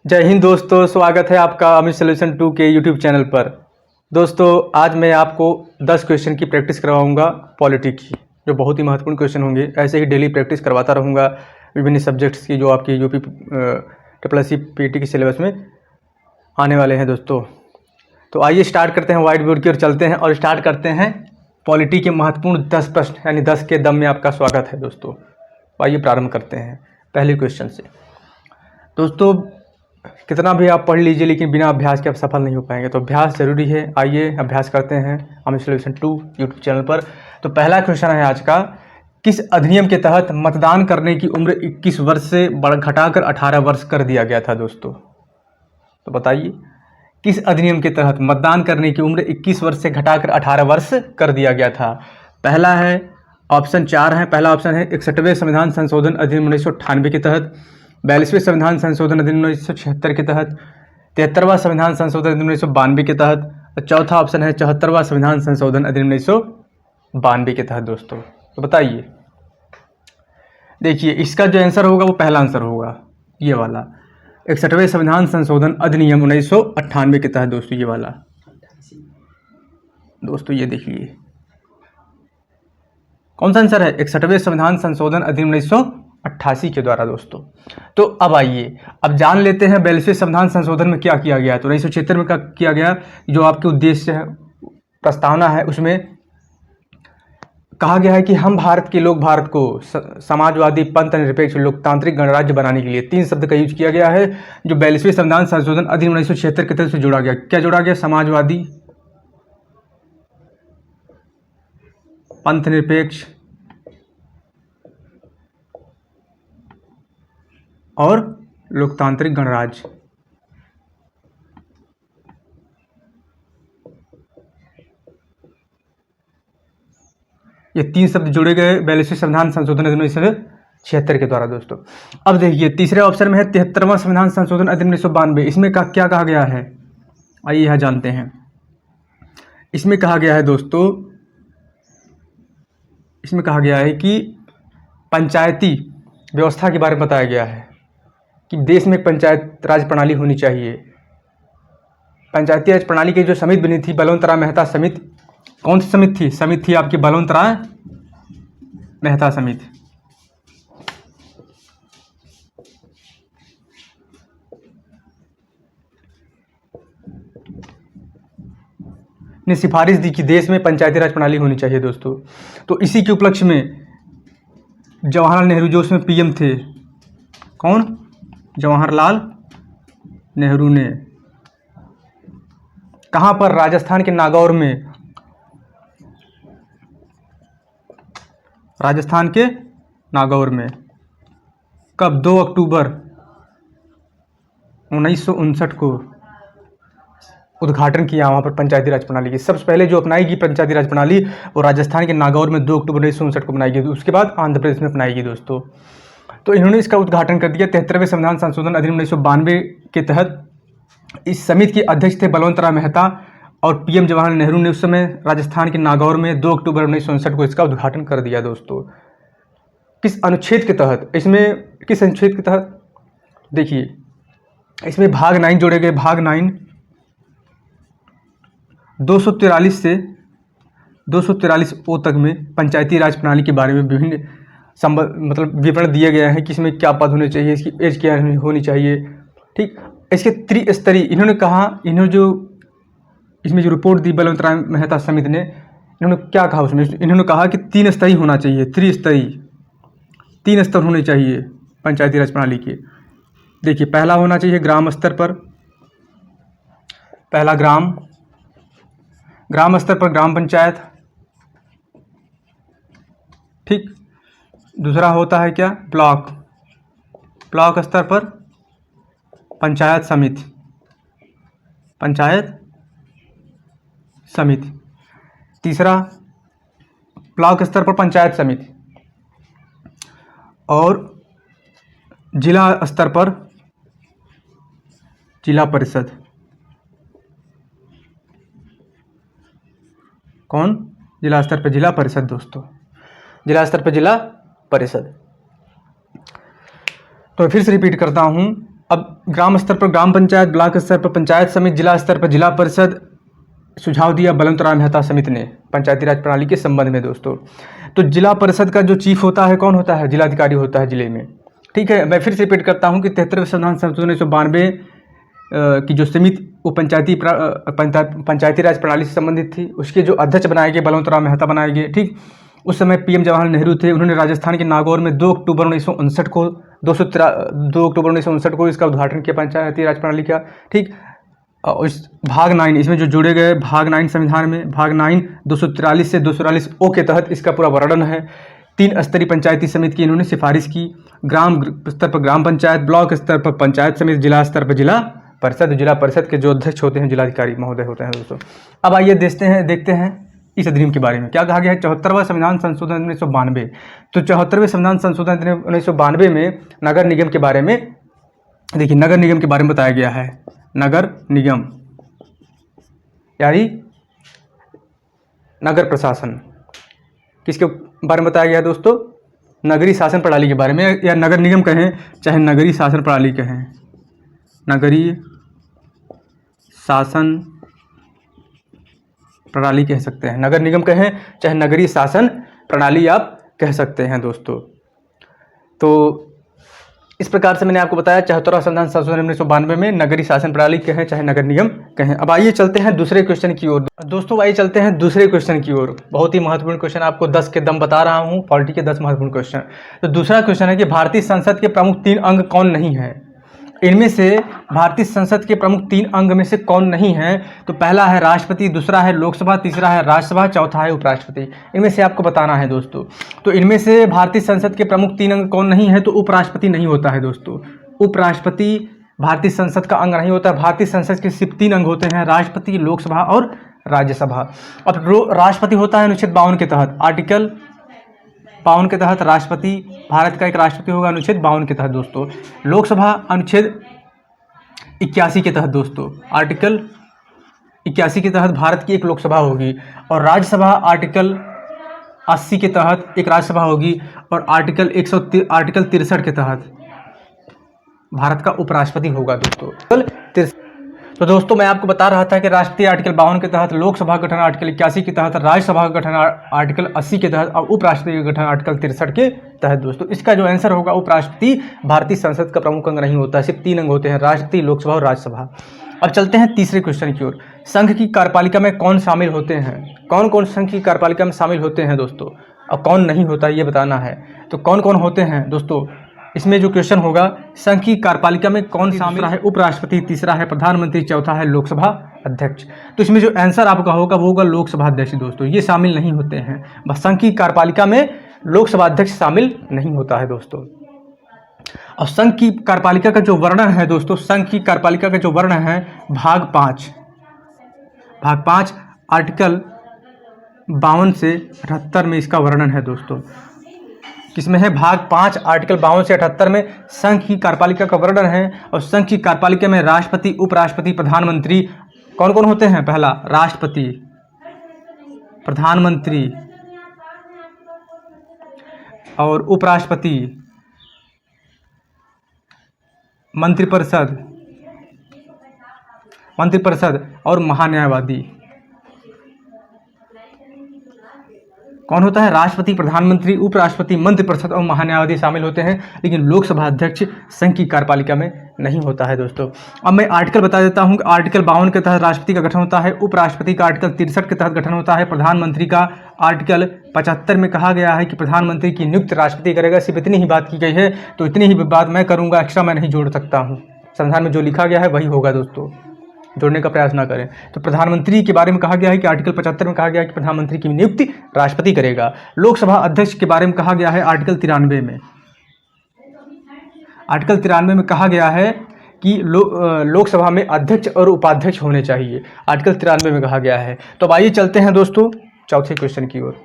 जय हिंद दोस्तों, स्वागत है आपका अमित सॉल्यूशन 2 के यूट्यूब चैनल पर। दोस्तों आज मैं आपको 10 क्वेश्चन की प्रैक्टिस करवाऊंगा पॉलिटी की, जो बहुत ही महत्वपूर्ण क्वेश्चन होंगे। ऐसे ही डेली प्रैक्टिस करवाता रहूँगा विभिन्न सब्जेक्ट्स की जो आपकी यूपी ट्रिपल पीटी के सिलेबस में आने वाले हैं दोस्तों। तो आइए स्टार्ट करते हैं व्हाइट बोर्ड की ओर चलते हैं और स्टार्ट करते हैं पॉलिटी के महत्वपूर्ण 10 प्रश्न, यानी 10 के दम में आपका स्वागत है दोस्तों। आइए प्रारंभ करते हैं पहले क्वेश्चन से। दोस्तों कितना भी आप पढ़ लीजिए, लेकिन बिना अभ्यास के आप सफल नहीं हो पाएंगे, तो अभ्यास जरूरी है। आइए अभ्यास करते हैं अमित सॉल्यूशन 2 यूट्यूब चैनल पर। तो पहला क्वेश्चन है आज का, किस अधिनियम के तहत मतदान करने की उम्र 21 वर्ष से घटाकर 18 वर्ष कर दिया गया था दोस्तों? तो बताइए किस अधिनियम के तहत मतदान करने की उम्र 21 वर्ष से घटाकर 18 वर्ष कर दिया गया था? पहला है ऑप्शन 4 है। पहला ऑप्शन है 61वें संविधान संशोधन अधिनियम 1998 के तहत, 42वें संविधान संशोधन अधिनियम 1976 के तहत, 73वां संविधान संशोधन अधिनियम 1992 के तहत, और चौथा ऑप्शन है 74वां संविधान संशोधन अधिनियम 1992 के तहत दोस्तों। तो बताइए, देखिए इसका जो आंसर होगा वो पहला आंसर होगा, ये वाला 61वें संविधान संशोधन अधिनियम 1998 के तहत दोस्तों, ये वाला दोस्तों। ये देखिए कौन सा आंसर है, 61वें संविधान संशोधन अधिनियम 1988 के द्वारा दोस्तों। तो अब आइए अब जान लेते हैं 42वें संविधान संशोधन में क्या किया गया। तो 1976 में क्या किया गया, जो आपके उद्देश्य है, प्रस्तावना है, उसमें कहा गया है कि हम भारत के लोग भारत को समाजवादी, पंथ निरपेक्ष, लोकतांत्रिक गणराज्य बनाने के लिए 3 शब्द का यूज किया गया है, जो 42वें संविधान संशोधन अधिनियम 1976 के तहत से जोड़ा गया। क्या जोड़ा गया? समाजवादी, पंथ निरपेक्ष और लोकतांत्रिक गणराज्य। ये 3 शब्द जोड़े गए 42वें संविधान संशोधन अधिनियम 1976 के द्वारा दोस्तों। अब देखिए तीसरे ऑप्शन में है 73वां संविधान संशोधन अधिनियम 1992। इसमें क्या कहा गया है, आइए यह जानते हैं। इसमें कहा गया है दोस्तों, इसमें कहा गया है कि पंचायती व्यवस्था के बारे में बताया गया है कि देश में एक पंचायत राज प्रणाली होनी चाहिए। पंचायती राज प्रणाली की जो समिति बनी थी, बलवंत राय मेहता समिति, कौन सी समिति थी? समिति थी आपकी बलवंत राय मेहता समिति। ने सिफारिश दी कि देश में पंचायती राज प्रणाली होनी चाहिए दोस्तों। तो इसी के उपलक्ष्य में जवाहरलाल नेहरू जो उसमें पीएम थे, कौन? जवाहरलाल नेहरू ने कहां पर? राजस्थान के नागौर में, राजस्थान के नागौर में। कब? 2 अक्टूबर 1959 को उद्घाटन किया वहां पर पंचायती राज प्रणाली की। सबसे पहले जो अपनाई गई पंचायती राज प्रणाली वो राजस्थान के नागौर में 2 अक्टूबर 1959 को बनाई गई। उसके बाद आंध्र प्रदेश में अपनाई गई दोस्तों। तो इन्होंने इसका उद्घाटन कर दिया। 73वें संविधान संशोधन अधिनियम 1992 के तहत इस समिति के अध्यक्ष थे बलवंत राय मेहता, और पीएम जवाहरलाल नेहरू ने उस समय राजस्थान के नागौर में 2 अक्टूबर 1959 को इसका उद्घाटन कर दिया दोस्तों। किस अनुच्छेद के तहत? इसमें किस अनुच्छेद के तहत? देखिए इसमें भाग 9 जोड़े गए। भाग 9 243 से 243 ओ तक में पंचायती राज प्रणाली के बारे में विभिन्न मतलब विवरण दिए गए हैं कि इसमें क्या पद होने चाहिए, इसकी एज क्या होनी चाहिए। ठीक, इसके त्रिस्तरीय इन्होंने कहा, इन्होंने जो इसमें जो रिपोर्ट दी बलवंत राय मेहता समिति ने, इन्होंने क्या कहा उसमें? इन्होंने कहा कि 3 स्तरीय होना चाहिए, त्रिस्तरीय, 3 स्तर होने चाहिए पंचायती राज प्रणाली के। देखिए पहला होना चाहिए ग्राम स्तर पर, पहला ग्राम स्तर पर ग्राम पंचायत। ठीक, दूसरा होता है क्या? ब्लॉक स्तर पर पंचायत समिति। तीसरा ब्लॉक स्तर पर पंचायत समिति, और जिला स्तर पर जिला परिषद। कौन? जिला स्तर पर जिला परिषद दोस्तों, जिला स्तर पर जिला परिषद। तो फिर से रिपीट करता हूँ अब ग्राम स्तर पर ग्राम पंचायत, ब्लॉक स्तर पर पंचायत समिति, जिला स्तर पर जिला परिषद सुझाव दिया बलवंत राय मेहता समिति ने पंचायती राज प्रणाली के संबंध में दोस्तों। तो जिला परिषद का जो चीफ होता है कौन होता है? जिलाधिकारी होता है जिले में। ठीक है, मैं फिर से रिपीट करता हूँ कि 73वें संविधान संशोधन 1992 की जो समिति वो पंचायती राज प्रणाली से संबंधित थी, उसके जो अध्यक्ष बनाए गए बलवंत राय मेहता बनाए गए। ठीक, उस समय पीएम जवाहरलाल नेहरू थे। उन्होंने राजस्थान के नागौर में 2 अक्टूबर 1959 को 2 अक्टूबर 1959 को इसका उद्घाटन किया पंचायती राज प्रणाली का। ठीक, उस भाग 9 इसमें जो जोड़े गए भाग 9 संविधान में, भाग 9 243 से 244 ओ के तहत इसका पूरा वर्णन है। 3 स्तरीय पंचायती समिति की इन्होंने सिफारिश की। ग्राम स्तर पर ग्राम पंचायत, ब्लॉक स्तर पर पंचायत समिति, जिला स्तर पर जिला परिषद। जिला परिषद के जो अध्यक्ष होते हैं जिलाधिकारी महोदय होते हैं दोस्तों। अब आइए देखते हैं इस अधिनियम के बारे में क्या कहा गया है। 74वां संविधान संशोधन 1992। तो 74वें संविधान संशोधन 1992 में नगर निगम के बारे में, देखिए नगर निगम के बारे में बताया गया है। नगर निगम यानी नगर प्रशासन, किसके बारे में बताया गया है दोस्तों? नगरीय शासन प्रणाली के बारे में, या नगर निगम कहें चाहे नगरीय शासन प्रणाली कहें, नगरीय शासन प्रणाली कह सकते हैं। नगर निगम कहें चाहे नगरीय शासन प्रणाली आप कह सकते हैं दोस्तों। तो इस प्रकार से मैंने आपको बताया 74वां संविधान संशोधन 1992 में नगरीय शासन प्रणाली कहें चाहे नगर निगम कहें। अब आइए चलते हैं दूसरे क्वेश्चन की ओर दोस्तों। आइए चलते हैं दूसरे क्वेश्चन की ओर। बहुत ही महत्वपूर्ण क्वेश्चन, आपको 10 के दम बता रहा हूं, पॉलिटी के 10 महत्वपूर्ण क्वेश्चन। तो दूसरा क्वेश्चन है कि भारतीय संसद के प्रमुख 3 अंग कौन नहीं है? इनमें से भारतीय संसद के प्रमुख 3 अंग में से कौन नहीं है? तो पहला है राष्ट्रपति, दूसरा है लोकसभा, तीसरा है राज्यसभा, चौथा है उपराष्ट्रपति। इनमें से आपको बताना है दोस्तों। तो इनमें से भारतीय संसद के प्रमुख 3 अंग कौन नहीं है? तो उपराष्ट्रपति नहीं होता है दोस्तों। उपराष्ट्रपति भारतीय संसद का अंग नहीं होता। भारतीय संसद के सिर्फ 3 अंग होते हैं, राष्ट्रपति, लोकसभा और राज्यसभा। अब राष्ट्रपति होता है अनुच्छेद 52 के तहत, आर्टिकल 52 के तहत राष्ट्रपति, भारत का एक राष्ट्रपति होगा अनुच्छेद 52 के तहत दोस्तों। लोकसभा अनुच्छेद 81 के तहत दोस्तों, आर्टिकल 81 के तहत भारत की एक लोकसभा होगी। और राज्यसभा आर्टिकल 80 के तहत एक राज्यसभा होगी। और आर्टिकल 63 के तहत भारत का उपराष्ट्रपति होगा दोस्तों। तो दोस्तों मैं आपको बता रहा था कि राष्ट्रपति आर्टिकल 52 के तहत, लोकसभा का गठन आर्टिकल 81 के तहत, राज्यसभा का गठन आर्टिकल 80 के तहत और उपराष्ट्रपति का गठन आर्टिकल 63 के तहत दोस्तों। इसका जो आंसर होगा, उपराष्ट्रपति भारतीय संसद का प्रमुख अंग नहीं होता, सिर्फ 3 अंग होते हैं, राष्ट्रपति, लोकसभा और राज्यसभा। अब चलते हैं तीसरे क्वेश्चन की ओर। संघ की कार्यपालिका में कौन शामिल होते हैं? कौन कौन संघ की कार्यपालिका में शामिल होते हैं दोस्तों? और कौन नहीं होता ये बताना है। तो कौन कौन होते हैं दोस्तों? इसमें जो क्वेश्चन होगा, संघ की कार्यपालिका में कौन शामिल है? उपराष्ट्रपति, तीसरा है प्रधानमंत्री, चौथा है लोकसभा अध्यक्ष। तो इसमें जो आंसर आपका होगा वो होगा लोकसभा अध्यक्ष दोस्तों। ये शामिल नहीं होते हैं, बस संघ की कार्यपालिका में लोकसभा अध्यक्ष शामिल नहीं होता है दोस्तों। और संघ की कार्यपालिका का जो वर्णन है दोस्तों, संघ की कार्यपालिका का जो वर्णन है भाग 5 आर्टिकल 52 से 78 में इसका वर्णन है दोस्तों। किसमें है? भाग 5 आर्टिकल 52 से 78 में संघ की कार्यपालिका का वर्णन है। और संघ की कार्यपालिका में राष्ट्रपति, उपराष्ट्रपति, प्रधानमंत्री कौन कौन होते हैं? पहला राष्ट्रपति, प्रधानमंत्री और उपराष्ट्रपति, मंत्रिपरिषद और महान्यायवादी। कौन होता है? राष्ट्रपति, प्रधानमंत्री, उपराष्ट्रपति, मंत्रिपरिषद और महान्यायवादी शामिल होते हैं। लेकिन लोकसभा अध्यक्ष संघ की कार्यपालिका में नहीं होता है दोस्तों। अब मैं आर्टिकल बता देता हूं। आर्टिकल 52 के तहत राष्ट्रपति का गठन होता है, उपराष्ट्रपति का आर्टिकल 63 के तहत गठन होता है, प्रधानमंत्री का आर्टिकल 75 में कहा गया है कि प्रधानमंत्री की नियुक्ति राष्ट्रपति करेगा। सिर्फ इतनी ही बात की गई है, तो इतनी ही बात मैं करूँगा, एक्स्ट्रा मैं नहीं जोड़ सकता हूँ। संविधान में जो लिखा गया है वही होगा दोस्तों, जोड़ने का प्रयास ना करें। तो प्रधानमंत्री के बारे में कहा गया है कि आर्टिकल 75 में कहा गया है कि प्रधानमंत्री की नियुक्ति राष्ट्रपति करेगा। लोकसभा अध्यक्ष के बारे में कहा गया है आर्टिकल 93 में। आर्टिकल 93 में कहा गया है कि लोकसभा में अध्यक्ष और उपाध्यक्ष होने चाहिए, आर्टिकल 93 में कहा गया है। तो अब आइए चलते हैं दोस्तों चौथे क्वेश्चन की ओर।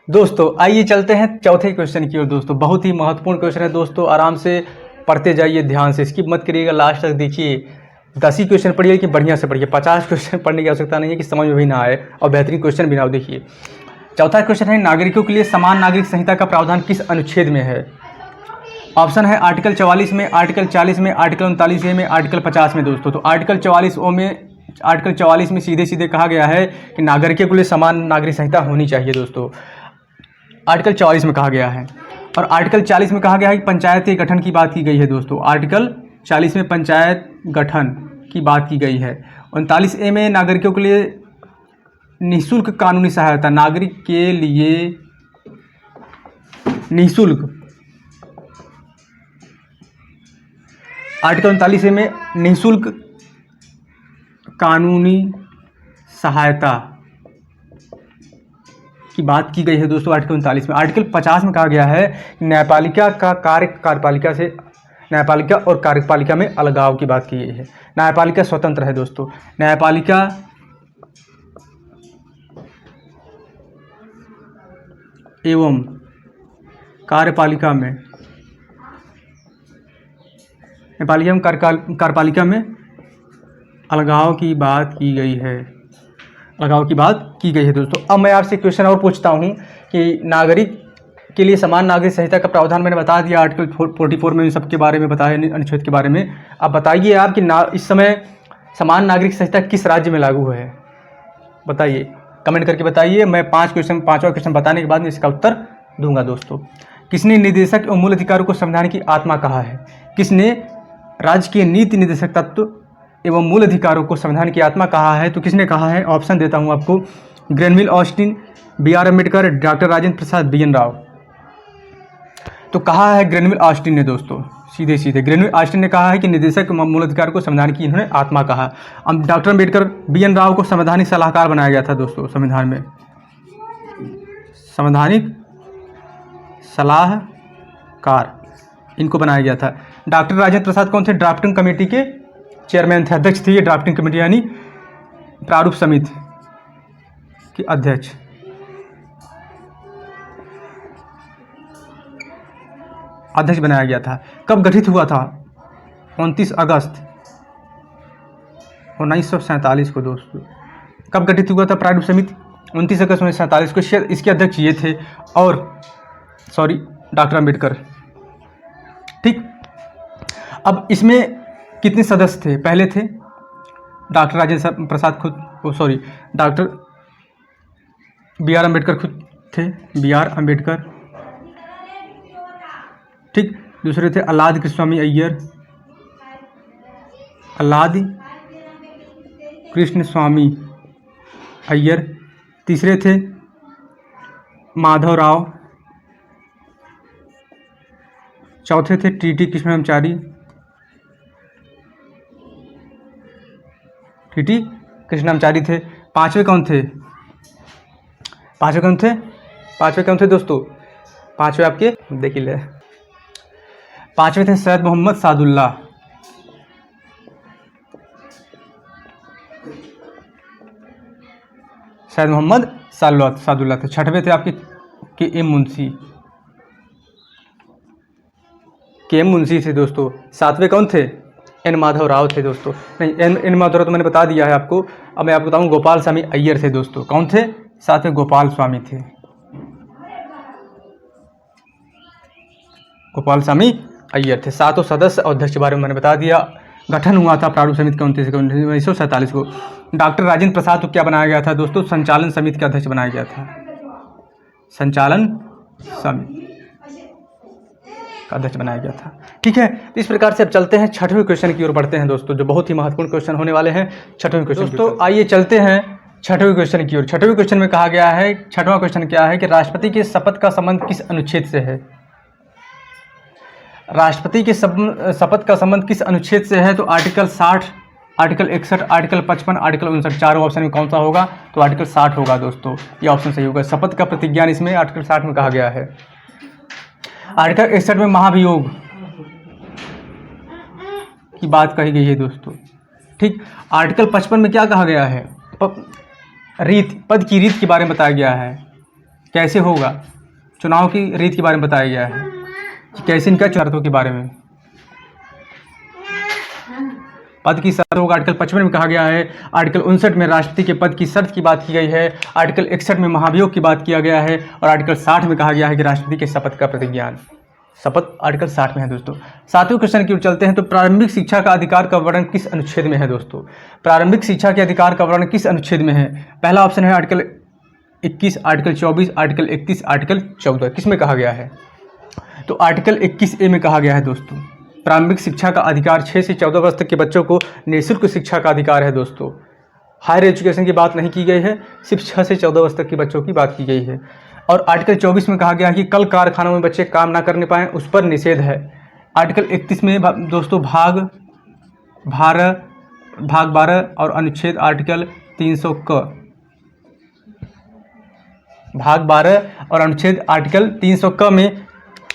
दोस्तों आइए चलते हैं चौथे क्वेश्चन की ओर दोस्तों। बहुत ही महत्वपूर्ण क्वेश्चन है दोस्तों, आराम से पढ़ते जाइए, ध्यान से, स्किप मत करिएगा, लास्ट तक देखिए। 10 ही क्वेश्चन पढ़िए कि बढ़िया से पढ़िए, 50 क्वेश्चन पढ़ने की आवश्यकता नहीं है कि समझ में भी ना आए और बेहतरीन क्वेश्चन भी ना हो। देखिए चौथा क्वेश्चन है, नागरिकों के लिए समान नागरिक संहिता का प्रावधान किस अनुच्छेद में है? ऑप्शन है आर्टिकल 44 में, आर्टिकल 40 में, आर्टिकल 39A में, आर्टिकल 50 में दोस्तों। तो आर्टिकल 44 में सीधे सीधे कहा गया है कि नागरिकों के लिए समान नागरिक संहिता होनी चाहिए दोस्तों, आर्टिकल 44 में कहा गया है। और आर्टिकल 40 में कहा गया है कि पंचायत के गठन की बात की गई है दोस्तों, आर्टिकल 40 में पंचायत गठन की बात की गई है। 39A में नागरिकों के लिए निःशुल्क कानूनी सहायता, नागरिक के लिए निःशुल्क, आर्टिकल 39A में निःशुल्क कानूनी सहायता की बात की गई है दोस्तों आर्टिकल 39 में। आर्टिकल 50 में कहा गया है न्यायपालिका का कार्य न्यायपालिका और कार्यपालिका में अलगाव की बात की गई है। न्यायपालिका स्वतंत्र है दोस्तों, न्यायपालिका एवं कार्यपालिका में कार्यपालिका में अलगाव की बात की गई है, अलगाव की बात की गई है दोस्तों। अब मैं आपसे क्वेश्चन और पूछता हूं कि नागरिक के लिए समान नागरिक संहिता का प्रावधान मैंने बता दिया, आर्टिकल 44 में इन सब के बारे में बताया, अनुच्छेद के बारे में। अब बताइए आप कि इस समय समान नागरिक संहिता किस राज्य में लागू है, बताइए, कमेंट करके बताइए। मैं पांचवा क्वेश्चन बताने के बाद में इसका उत्तर दूंगा दोस्तों। किसने निदेशक एवं मूल अधिकारों को संविधान की आत्मा कहा है? किसने राज्य के नीति निदेशक तत्व एवं मूल अधिकारों को संविधान की आत्मा कहा है? तो किसने कहा है? ऑप्शन देता हूं आपको, Granville Austin, B.R. Ambedkar, doctor Rajendra Prasad, B.N. Rau. तो कहा है ग्रेनविल ऑस्टिन ने दोस्तों, सीधे सीधे ग्रेनविल ऑस्टिन ने कहा है कि निदेशक मूल अधिकार को संविधान की इन्होंने आत्मा कहा। अब डॉक्टर अम्बेडकर, B.N. राव को संवैधानिक सलाहकार बनाया गया था दोस्तों, संविधान में संवैधानिक सलाहकार इनको बनाया गया था। डॉक्टर राजेंद्र प्रसाद कौन थे? ड्राफ्टिंग कमेटी के चेयरमैन थे, अध्यक्ष थे ये, ड्राफ्टिंग कमेटी यानी प्रारूप समिति के अध्यक्ष। बनाया गया था। कब गठित हुआ था? 29 अगस्त 1947 को दोस्तों। कब गठित हुआ था प्रारूप समिति? 29 अगस्त 1947 को। इसके अध्यक्ष ये थे और डॉक्टर अम्बेडकर। ठीक, अब इसमें कितने सदस्य थे? पहले थे डॉक्टर राजेंद्र प्रसाद खुद, डॉक्टर B.R. अम्बेडकर खुद थे, B.R. अम्बेडकर। ठीक, दूसरे थे अल्लाद कृष्णस्वामी अय्यर, अल्लाद कृष्णस्वामी अय्यर। तीसरे थे माधवराव। चौथे थे T.T. कृष्णमाचारी, T.T. कृष्णमाचारी थे। पांचवे कौन थे? पांचवे कौन थे दोस्तों? पांचवे आपके देखिए ले, पांचवे थे सैयद मोहम्मद सादुल्लाह। सैयद मोहम्मद सादुल्लाह थे। छठवें थे आपके के.एम. मुंशी थे दोस्तों। सातवें कौन थे? N. माधव राव थे दोस्तों। नहीं, N. माधव राव तो मैंने बता दिया है आपको। अब मैं आपको बताऊं, गोपाल स्वामी अय्यर थे दोस्तों। कौन थे? सातवें गोपाल स्वामी थे, गोपाल स्वामी अय्यर थे। सातों सदस्य और अध्यक्ष के बारे में मैंने बता दिया। गठन हुआ था प्रारूप समिति का 1947 को। डॉक्टर राजेंद्र प्रसाद को क्या बनाया गया था दोस्तों? संचालन समिति का अध्यक्ष बनाया गया था, संचालन समिति का अध्यक्ष बनाया गया था। ठीक है, तो इस प्रकार से अब चलते हैं छठवें क्वेश्चन की ओर बढ़ते हैं दोस्तों, जो बहुत ही महत्वपूर्ण क्वेश्चन होने वाले हैं। छठवें क्वेश्चन दोस्तों, आइए चलते हैं छठवें क्वेश्चन की ओर। छठवें क्वेश्चन में कहा गया है, छठवां क्वेश्चन क्या है कि राष्ट्रपति के शपथ का संबंध किस अनुच्छेद से है? राष्ट्रपति के शपथ का संबंध किस अनुच्छेद से है? तो आर्टिकल 60, आर्टिकल 61, आर्टिकल 55, आर्टिकल 59। चारों ऑप्शन में कौन सा होगा? तो आर्टिकल 60 होगा दोस्तों, ये ऑप्शन सही होगा। शपथ का प्रतिज्ञान इसमें आर्टिकल 60 में कहा गया है। आर्टिकल 61 में महाभियोग की बात कही गई है दोस्तों। ठीक, आर्टिकल 55 में क्या कहा गया है? पद की रीत के बारे में बताया गया है, कैसे होगा चुनाव की रीत के बारे में बताया गया है, कैसे इनका शर्तों के बारे में पद की शर्त होगा। आर्टिकल 55 में कहा गया है। आर्टिकल 59 में राष्ट्रपति के पद की शर्त की बात की गई है। आर्टिकल 61 में महाभियोग की बात किया गया है और आर्टिकल 60 में कहा गया है कि राष्ट्रपति के शपथ का प्रतिज्ञान। शपथ आर्टिकल 60 में है दोस्तों। 7वें क्वेश्चन की ओर चलते हैं। तो प्रारंभिक शिक्षा का अधिकार का वर्णन किस अनुच्छेद में है दोस्तों? प्रारंभिक शिक्षा के अधिकार का वर्णन किस अनुच्छेद में है? पहला ऑप्शन है आर्टिकल 21, आर्टिकल 24, आर्टिकल 31, आर्टिकल 14। किस में कहा गया है? तो आर्टिकल 21A में कहा गया है दोस्तों। प्रारंभिक शिक्षा का अधिकार 6 से 14 वर्ष तक के बच्चों को निःशुल्क शिक्षा का अधिकार है दोस्तों। हायर एजुकेशन की बात नहीं की गई है, सिर्फ 6 से 14 वर्ष तक के बच्चों की बात की गई है। और आर्टिकल 24 में कहा गया है कि कल कारखानों में बच्चे काम ना करने पाएँ, उस पर निषेध है। आर्टिकल 31 में दोस्तों भाग 12 और अनुच्छेद आर्टिकल 300 क भाग 12 और अनुच्छेद आर्टिकल 300 क में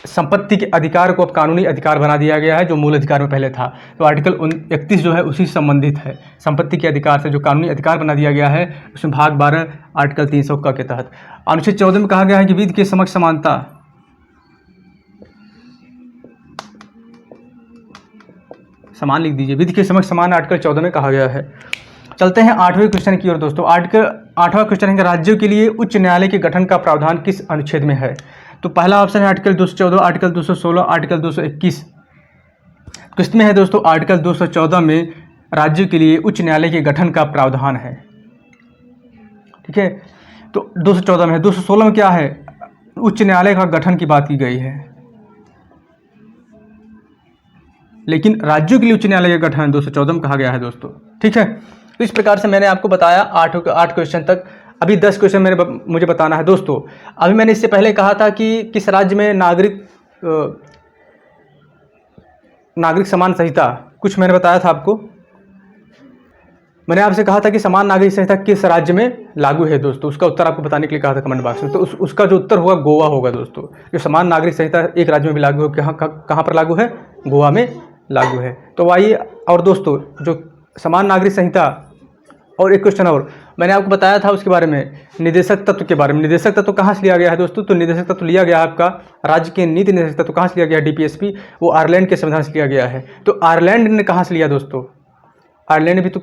संपत्ति के अधिकार को अब कानूनी अधिकार बना दिया गया है, जो मूल अधिकार में पहले था। तो आर्टिकल 31 जो है उसी से संबंधित है। संपत्ति के अधिकार से जो कानूनी अधिकार बना दिया गया है उसमें भाग 12 आर्टिकल 300 क के तहत। अनुच्छेद 14 में कहा गया है कि विधि के समक्ष समानता, समान लिख दीजिए, विधि के समक्ष समान आर्टिकल 14 में कहा गया है। चलते हैं 8वें क्वेश्चन की ओर दोस्तों। 8वां क्वेश्चन है कि राज्यों के लिए उच्च न्यायालय के गठन का प्रावधान किस अनुच्छेद में है? तो पहला ऑप्शन है आर्टिकल 214, आर्टिकल 216, आर्टिकल 221। किस में है दोस्तों? आर्टिकल 214 में राज्यों के लिए उच्च न्यायालय के गठन का प्रावधान है। ठीक है, तो 214 में है। 216 में क्या है? उच्च न्यायालय का गठन की बात की गई है, लेकिन राज्यों के लिए उच्च न्यायालय का गठन 214 में कहा गया है दोस्तों। ठीक है, तो इस प्रकार से मैंने आपको बताया 8 क्वेश्चन तक। अभी 10 क्वेश्चन मुझे बताना है दोस्तों। अभी मैंने इससे पहले कहा था कि किस राज्य में नागरिक समान संहिता, कुछ मैंने बताया था आपको। मैंने आपसे कहा था कि समान नागरिक संहिता किस राज्य में लागू है दोस्तों। उसका उत्तर आपको बताने के लिए कहा था कमेंट बॉक्स में। तो उसका जो उत्तर होगा गोवा होगा दोस्तों। जो समान नागरिक संहिता एक राज्य में भी लागू है, कहाँ पर लागू है? गोवा में लागू है। तो आइए, और दोस्तों जो समान नागरिक संहिता, और एक क्वेश्चन और मैंने आपको बताया था उसके बारे में, निदेशक तत्व के बारे में। निदेशक तत्व कहाँ से लिया गया है दोस्तों? तो निदेशक तत्व लिया गया है आपका राज्य के नीति निदेशक तत्व कहाँ से लिया गया है? DPSP, वो आयरलैंड के संविधान से लिया गया है। तो आयरलैंड ने कहाँ से लिया दोस्तों? आयरलैंड भी तो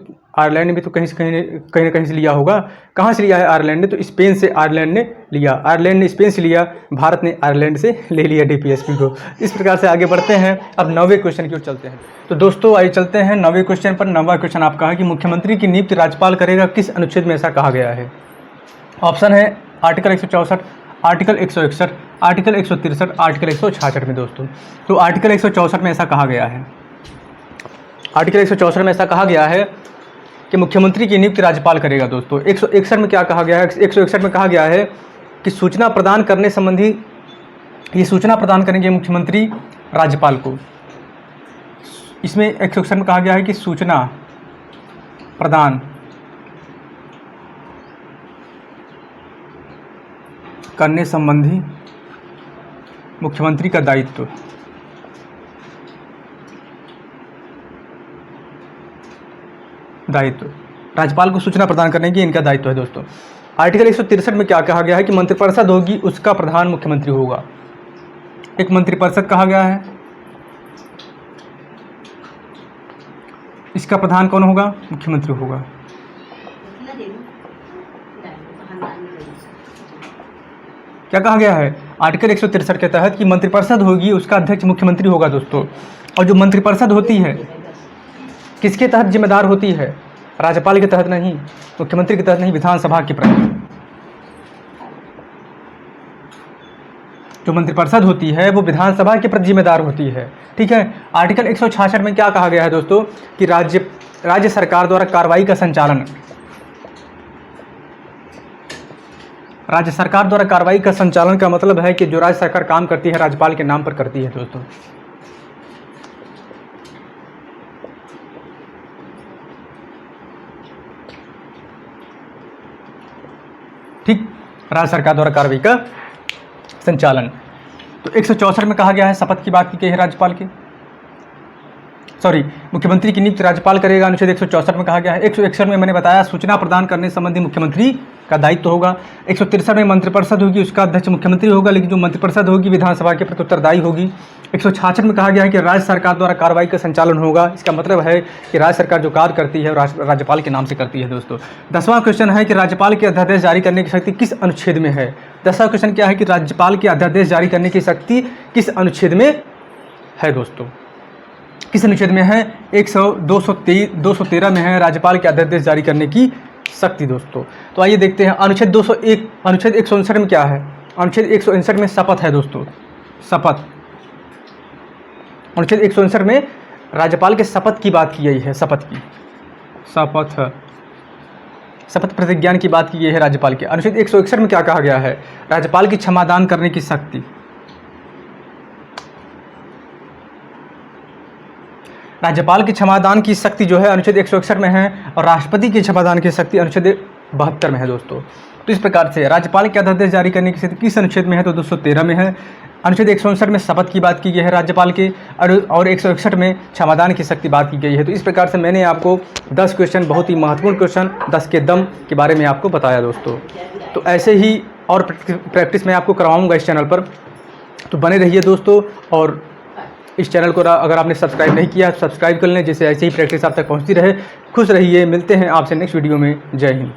कहीं ना कहीं से लिया होगा। कहाँ से लिया है आयरलैंड ने? तो स्पेन से आयरलैंड ने लिया। आयरलैंड ने स्पेन से लिया, भारत ने आयरलैंड से ले लिया DPSP को। इस प्रकार से आगे बढ़ते हैं। अब 9वें क्वेश्चन की ओर चलते हैं। तो दोस्तों आइए चलते हैं 9वें क्वेश्चन पर। 9वां क्वेश्चन आपका है कि मुख्यमंत्री की नियुक्ति राज्यपाल करेगा, किस अनुच्छेद में ऐसा कहा गया है? ऑप्शन है आर्टिकल 164, आर्टिकल 161, आर्टिकल 163, आर्टिकल 166 में दोस्तों। तो आर्टिकल 164 में ऐसा कहा गया है। आर्टिकल 164 में ऐसा कहा गया है कि मुख्यमंत्री की नियुक्ति राज्यपाल करेगा दोस्तों। 161 में क्या कहा गया है? 161 में कहा गया है कि सूचना प्रदान करने संबंधी, ये सूचना प्रदान करेंगे मुख्यमंत्री राज्यपाल को। इसमें 161 में कहा गया है कि सूचना प्रदान करने संबंधी मुख्यमंत्री का दायित्व, राज्यपाल को सूचना प्रदान करने की इनका दायित्व है दोस्तों। आर्टिकल 163 में क्या कहा गया है कि मंत्रिपरिषद होगी, उसका प्रधान मुख्यमंत्री होगा। एक मंत्रिपरिषद कहा गया है, इसका प्रधान कौन होगा? मुख्यमंत्री होगा। क्या कहा गया है आर्टिकल 163 के तहत कि मंत्रिपरिषद होगी, उसका अध्यक्ष मुख्यमंत्री होगा दोस्तों। और जो मंत्रिपरिषद होती है किसके तहत जिम्मेदार होती है? राज्यपाल के तहत नहीं, मुख्यमंत्री के तहत नहीं, विधानसभा के प्रति। जो मंत्रिपरिषद होती है वो विधानसभा के प्रति जिम्मेदार होती है। ठीक है। आर्टिकल 166 में क्या कहा गया है दोस्तों कि राज्य सरकार द्वारा कार्रवाई का संचालन, राज्य सरकार द्वारा कार्रवाई का संचालन का मतलब है कि जो राज्य सरकार काम करती है राज्यपाल के नाम पर करती है दोस्तों। ठीक, राज्य सरकार द्वारा कार्रवाई का संचालन। तो 164 में कहा गया है शपथ की बात की गई है राज्यपाल की, मुख्यमंत्री की नियुक्ति राज्यपाल करेगा, अनुच्छेद 164 में कहा गया है। 161 में मैंने बताया सूचना प्रदान करने संबंधी मुख्यमंत्री का दायित्व होगा। 163 में मंत्रिपरिषद होगी, उसका अध्यक्ष मुख्यमंत्री होगा, लेकिन जो मंत्रिपरिषद होगी विधानसभा के प्रति उत्तरदायी होगी। 166 में कहा गया है कि राज्य सरकार द्वारा कार्रवाई का संचालन होगा। इसका मतलब है कि राज्य सरकार जो कार्य करती है राज्यपाल के नाम से करती है दोस्तों। 10वां क्वेश्चन है कि राज्यपाल के अध्यादेश जारी करने की शक्ति किस अनुच्छेद में है। 10वां क्वेश्चन क्या है कि राज्यपाल के अध्यादेश जारी करने की शक्ति किस अनुच्छेद में है दोस्तों, किस अनुच्छेद में है। 213 में है राज्यपाल के अध्यादेश जारी करने की शक्ति दोस्तों। तो आइए देखते हैं अनुच्छेद 201, अनुच्छेद 159 में क्या है। अनुच्छेद 159 में शपथ है दोस्तों, शपथ। अनुच्छेद 159 में राज्यपाल के शपथ की बात की गई है, शपथ की, शपथ प्रतिज्ञान की बात की गई है राज्यपाल के। अनुच्छेद 161 में क्या कहा गया है, राज्यपाल की क्षमादान करने की शक्ति। राज्यपाल की क्षमादान की शक्ति जो है अनुच्छेद 161 में है, और राष्ट्रपति की क्षमादान की शक्ति अनुच्छेद 72 में है दोस्तों। तो इस प्रकार से राज्यपाल के अध्यादेश जारी करने की शक्ति किस अनुच्छेद में है, तो 213 में है। अनुच्छेद 159 में शपथ की बात की गई है राज्यपाल के, और 161 में क्षमादान की शक्ति बात की गई है। तो इस प्रकार से मैंने आपको 10 क्वेश्चन, बहुत ही महत्वपूर्ण क्वेश्चन 10 के दम के बारे में आपको बताया दोस्तों। तो ऐसे ही और प्रैक्टिस मैं आपको करवाऊँगा इस चैनल पर, तो बने रहिए दोस्तों। और इस चैनल को अगर आपने सब्सक्राइब नहीं किया तो सब्सक्राइब कर लें, जिससे ऐसे ही प्रैक्टिस आप तक पहुंचती रहे। खुश रहिए, मिलते हैं आपसे नेक्स्ट वीडियो में। जय हिंद।